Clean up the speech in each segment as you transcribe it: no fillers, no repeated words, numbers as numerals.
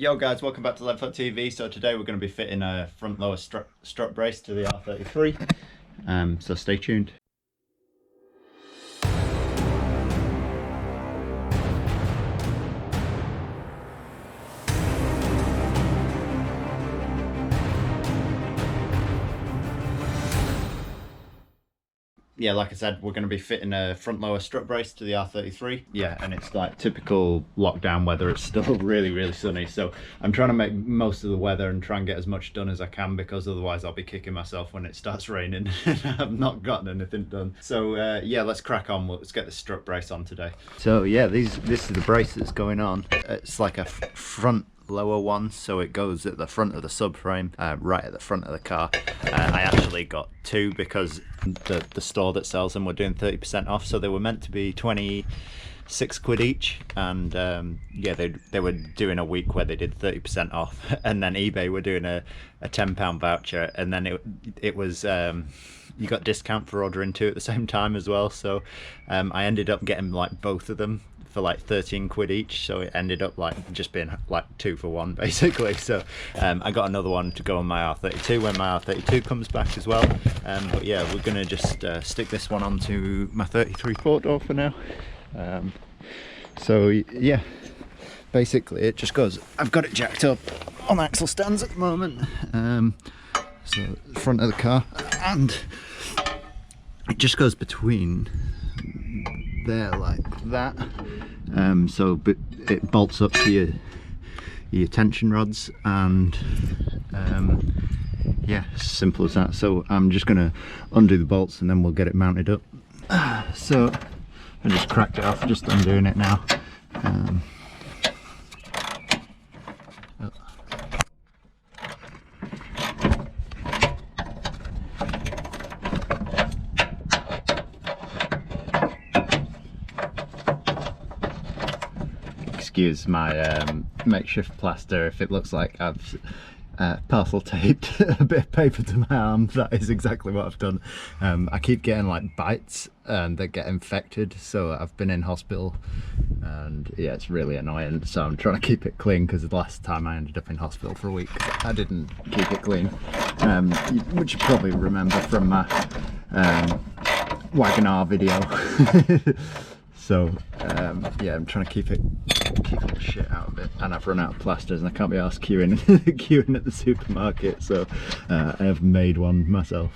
Yo guys, welcome back to LeadFoot TV. So today we're going to be fitting a front lower strut brace to the R33. So stay tuned. Yeah, like I said, we're going to be fitting a front lower strut brace to the R33. Yeah, and it's like typical lockdown weather. It's still really sunny, so I'm trying to make most of the weather and try and get as much done as I can, because otherwise I'll be kicking myself when it starts raining and I've not gotten anything done. So yeah, let's crack on. Let's get the strut brace on today. So yeah, this is the brace that's going on. It's like a front lower one, so it goes at the front of the subframe, right at the front of the car. I actually got two because the store that sells them were doing 30% off, so they were meant to be 26 quid each, and yeah, they were doing a week where they did 30% off, and then eBay were doing a £10 voucher, and then it was you got discount for ordering two at the same time as well. So I ended up getting like both of them for like 13 quid each, so it ended up like just being like 2 for 1 basically. So I got another one to go on my R32 when my R32 comes back as well. But yeah, we're gonna just stick this one onto my 33 4-door for now. So yeah, basically it just goes, I've got it jacked up on axle stands at the moment, so the front of the car, and it just goes between there like that. So it bolts up to your tension rods, and yeah, simple as that. So I'm just gonna undo the bolts and then we'll get it mounted up. So I just cracked it off, just undoing it now. Excuse my makeshift plaster if it looks like I've parcel taped a bit of paper to my arm. That is exactly what I've done. I keep getting like bites and they get infected, so I've been in hospital, and yeah, it's really annoying. So I'm trying to keep it clean, because the last time I ended up in hospital for a week I didn't keep it clean, which you probably remember from my Wagonar video. So yeah, I'm trying to keep all the shit out of it, and I've run out of plasters and I can't be arsed queuing at the supermarket, so I have made one myself,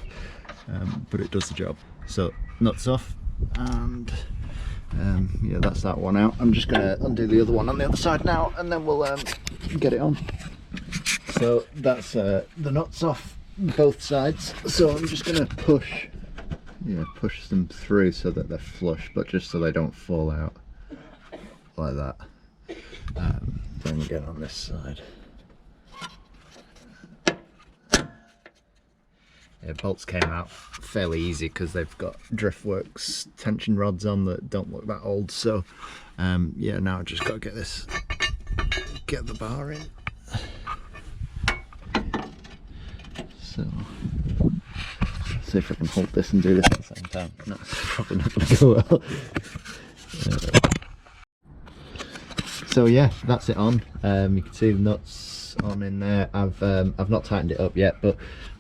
but it does the job. So nuts off, and yeah, that's that one out. I'm just gonna undo the other one on the other side now, and then we'll get it on. So that's the nuts off both sides, so I'm just gonna push them through so that they're flush, but just so they don't fall out like that. Then again on this side. Yeah, bolts came out fairly easy because they've got Driftworks tension rods on that don't look that old. So yeah, now I just got to get the bar in. So see if I can hold this and do this at the same time. No, it's probably not going to go well. So yeah, that's it on. You can see the nuts on in there. I've not tightened it up yet, but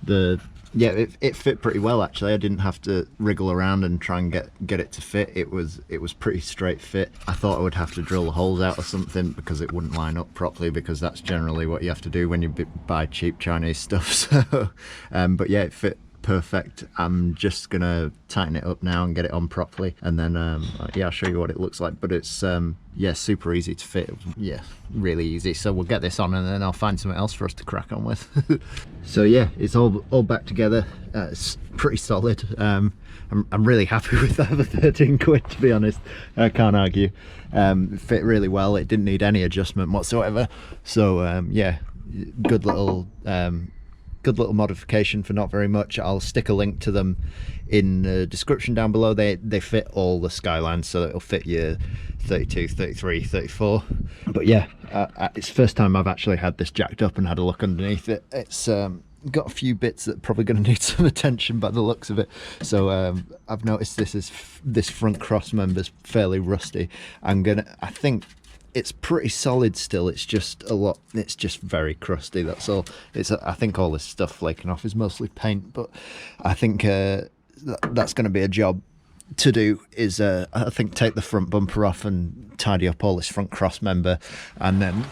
it fit pretty well actually. I didn't have to wriggle around and try and get it to fit. It was pretty straight fit. I thought I would have to drill the holes out or something because it wouldn't line up properly, because that's generally what you have to do when you buy cheap Chinese stuff. So but yeah, it fit perfect. I'm just gonna tighten it up now and get it on properly, and then yeah, I'll show you what it looks like. But it's yeah, super easy to fit. Yeah, really easy. So we'll get this on and then I'll find something else for us to crack on with. So yeah, it's all back together. It's pretty solid. I'm really happy with that for 13 quid, to be honest. I can't argue. It fit really well. It didn't need any adjustment whatsoever. So yeah, good little modification for not very much. I'll stick a link to them in the description down below. They fit all the Skylines, so it'll fit your 32, 33, 34. But yeah, it's the first time I've actually had this jacked up and had a look underneath it. It's got a few bits that are probably going to need some attention by the looks of it. So I've noticed this front cross member's fairly rusty. I think it's pretty solid still. It's just it's just very crusty, that's all. I think all this stuff flaking off is mostly paint, but I think that's going to be a job to do, is I think take the front bumper off and tidy up all this front cross member, and then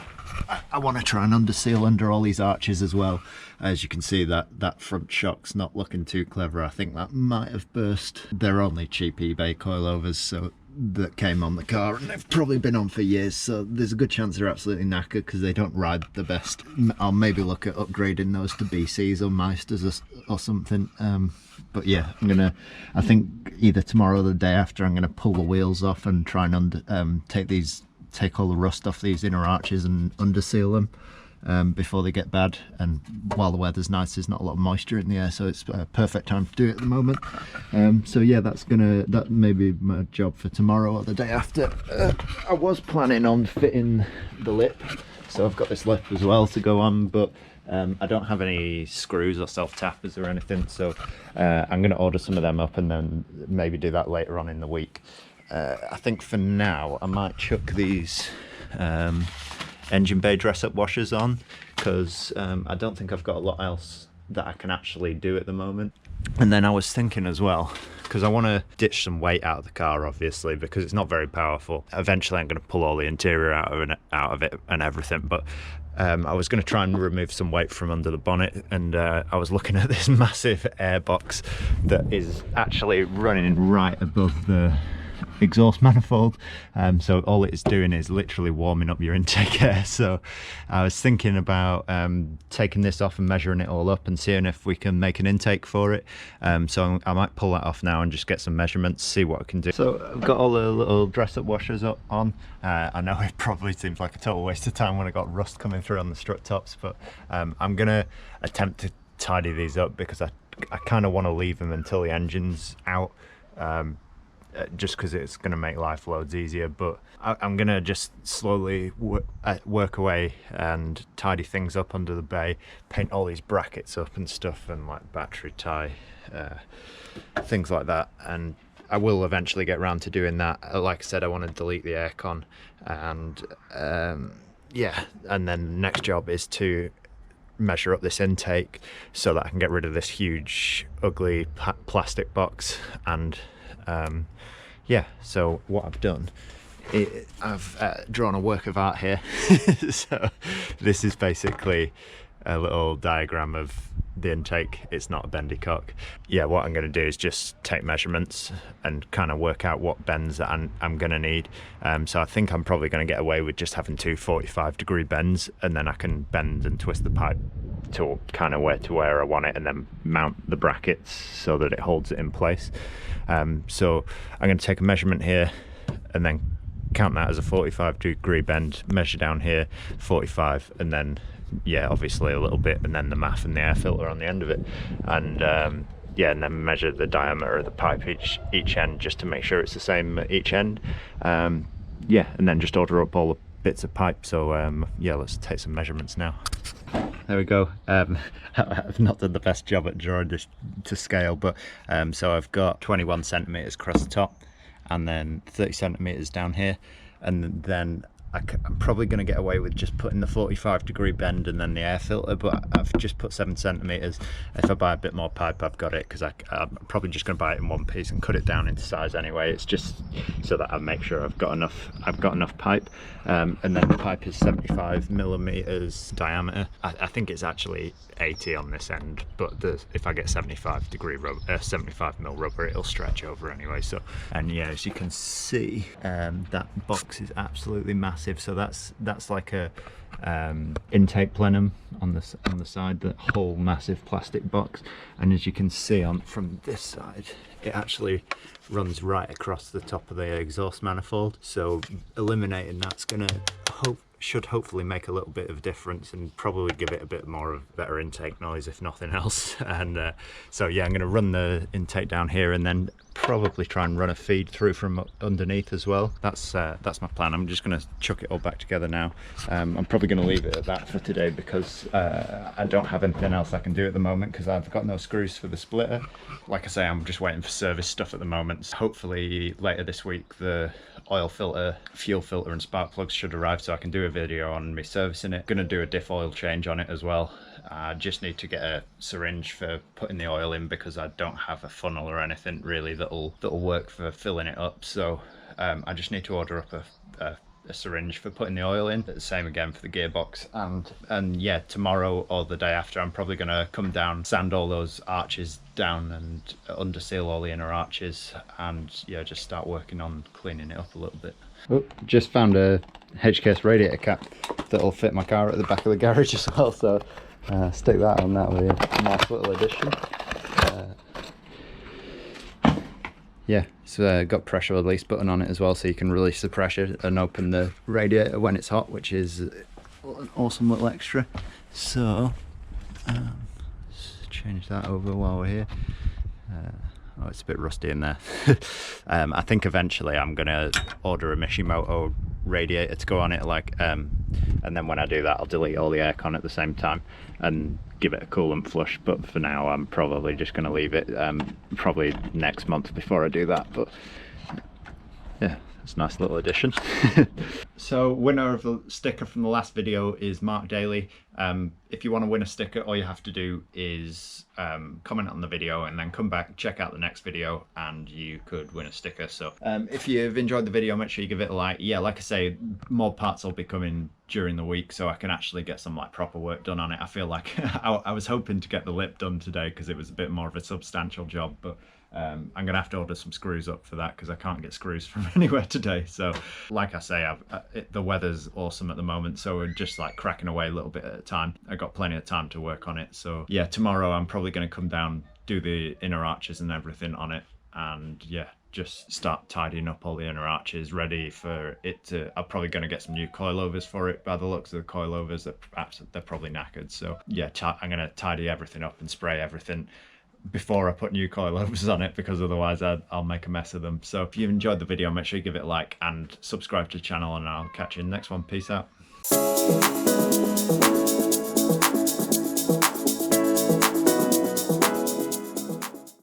I want to try and underseal under all these arches as well. As you can see, that front shock's not looking too clever. I think that might have burst. They're only cheap eBay coilovers, so that came on the car, and they've probably been on for years, so there's a good chance they're absolutely knackered because they don't ride the best. I'll maybe look at upgrading those to BCs or Meisters or something. But yeah, I think either tomorrow or the day after, I'm gonna pull the wheels off and try and take all the rust off these inner arches and underseal them before they get bad. And while the weather's nice, there's not a lot of moisture in the air, so it's a perfect time to do it at the moment. So yeah, that may be my job for tomorrow or the day after. I was planning on fitting the lip, so I've got this lip as well to go on, but I don't have any screws or self-tappers or anything, so I'm going to order some of them up and then maybe do that later on in the week. I think for now I might chuck these engine bay dress-up washers on, because I don't think I've got a lot else that I can actually do at the moment. And then I was thinking as well, because I want to ditch some weight out of the car, obviously, because it's not very powerful. Eventually I'm going to pull all the interior out of it and everything, but I was going to try and remove some weight from under the bonnet, and I was looking at this massive air box that is actually running right above the exhaust manifold, so all it's doing is literally warming up your intake air. So I was thinking about taking this off and measuring it all up and seeing if we can make an intake for it. So I might pull that off now and just get some measurements, see what I can do. So I've got all the little dress-up washers on. I know it probably seems like a total waste of time when I got rust coming through on the strut tops, but I'm gonna attempt to tidy these up, because I kind of want to leave them until the engine's out, just because it's going to make life loads easier. But I'm going to just slowly work away and tidy things up under the bay, paint all these brackets up and stuff, and like battery tie, things like that. And I will eventually get around to doing that. Like I said, I want to delete the aircon, and yeah, and then the next job is to measure up this intake so that I can get rid of this huge ugly plastic box. And yeah, so what I've done, I've drawn a work of art here. So this is basically a little diagram of the intake. It's not a bendy cock. Yeah, what I'm going to do is just take measurements and kind of work out what bends that I'm going to need. So I think I'm probably going to get away with just having two 45-degree bends, and then I can bend and twist the pipe to kind of where I want it, and then mount the brackets so that it holds it in place. So I'm going to take a measurement here and then count that as a 45-degree bend, measure down here 45, and then yeah, obviously a little bit, and then the MAF and the air filter on the end of it, and yeah, and then measure the diameter of the pipe each end, just to make sure it's the same at each end. Yeah, and then just order up all the bits of pipe. So yeah, let's take some measurements now. There we go. I've not done the best job at drawing this to scale, but so I've got 21 centimeters across the top, and then 30 centimeters down here, and then I'm probably going to get away with just putting the 45-degree bend and then the air filter, but I've just put 7 centimeters. If I buy a bit more pipe, I've got it, because I'm probably just going to buy it in one piece and cut it down into size anyway. It's just so that I make sure I've got enough pipe. And then the pipe is 75 millimeters diameter. I think it's actually 80 on this end, but if I get 75 mil rubber, it'll stretch over anyway. So, and yeah, as you can see, that box is absolutely massive. So that's like a intake plenum on the side, the whole massive plastic box. And as you can see from this side, it actually runs right across the top of the exhaust manifold. So eliminating that's gonna should hopefully make a little bit of difference, and probably give it a bit more of better intake noise, if nothing else. And so yeah, I'm going to run the intake down here, and then probably try and run a feed through from underneath as well. That's my plan. I'm just going to chuck it all back together now. I'm probably going to leave it at that for today, because I don't have anything else I can do at the moment, because I've got no screws for the splitter. Like I say, I'm just waiting for service stuff at the moment. So hopefully later this week the oil filter, fuel filter and spark plugs should arrive, so I can do a video on me servicing it. Gonna do a diff oil change on it as well. I just need to get a syringe for putting the oil in because I don't have a funnel or anything really that'll work for filling it up. So I just need to order up a syringe for putting the oil in. The same again for the gearbox, and yeah, tomorrow or the day after I'm probably gonna come down, sand all those arches down and under seal all the inner arches, and yeah, just start working on cleaning it up a little bit. Oh, just found a HKS radiator cap that'll fit my car at the back of the garage as well, so stick that on. That way, a nice little addition. Yeah, it's got pressure release button on it as well, so you can release the pressure and open the radiator when it's hot, which is an awesome little extra. So let's change that over while we're here. Oh, it's a bit rusty in there. I think eventually I'm gonna order a Mishimoto radiator to go on it, like, and then when I do that, I'll delete all the aircon at the same time and give it a coolant flush. But for now, I'm probably just gonna leave it. Probably next month before I do that. But yeah, it's a nice little addition. So winner of the sticker from the last video is Mark Daly. If you want to win a sticker, all you have to do is comment on the video and then come back, check out the next video, and you could win a sticker. So if you've enjoyed the video, make sure you give it a like. Yeah, like I say, more parts will be coming during the week, so I can actually get some like proper work done on it. I feel like I was hoping to get the lip done today because it was a bit more of a substantial job, but I'm gonna have to order some screws up for that because I can't get screws from anywhere today. So like I say, the weather's awesome at the moment, so we're just like cracking away a little bit at a time. I got plenty of time to work on it. So yeah, tomorrow I'm probably going to come down, do the inner arches and everything on it, and yeah, just start tidying up all the inner arches, ready for it to. I'm probably going to get some new coilovers for it. By the looks of the coilovers, they're probably knackered. So yeah, I'm going to tidy everything up and spray everything before I put new coilovers on it, because otherwise I'll make a mess of them. So if you've enjoyed the video, make sure you give it a like and subscribe to the channel, and I'll catch you in the next one. Peace out.